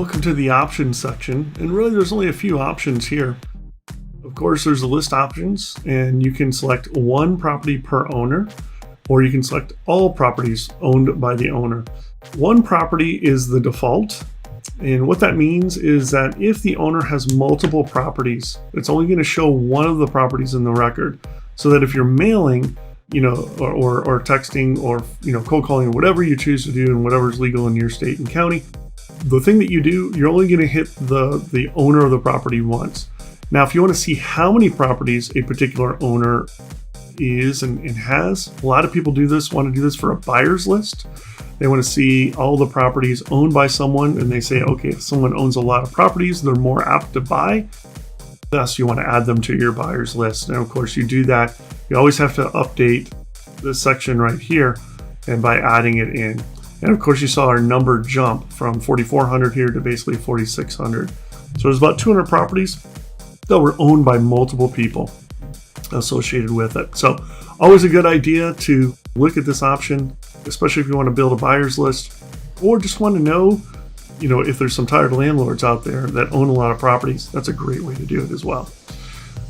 Welcome to the options section, and really there's only a few options here. Of course, there's the list options, and you can select one property per owner, or you can select all properties owned by the owner. One property is the default, and what that means is that if the owner has multiple properties, it's only going to show one of the properties in the record, so that if you're mailing, or texting, or cold calling, or whatever you choose to do and whatever's legal in your state and county, the thing that you do, you're only going to hit the owner of the property once. Now, if you want to see how many properties a particular owner is and has, a lot of people want to do this for a buyer's list. They want to see all the properties owned by someone, and they say, okay, if someone owns a lot of properties, they're more apt to buy. Thus, you want to add them to your buyer's list. And of course, you do that. You always have to update this section right here, and by adding it in. And of course, you saw our number jump from 4,400 here to basically 4,600. So there's about 200 properties that were owned by multiple people associated with it. So always a good idea to look at this option, especially if you want to build a buyer's list, or just want to know, if there's some tired landlords out there that own a lot of properties. That's a great way to do it as well.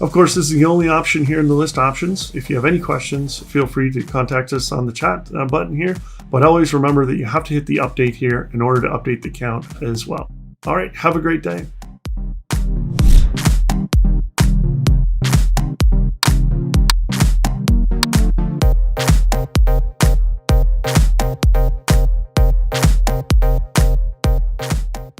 Of course, this is the only option here in the list options. If you have any questions, feel free to contact us on the chat button here. But always remember that you have to hit the update here in order to update the count as well. All right, have a great day.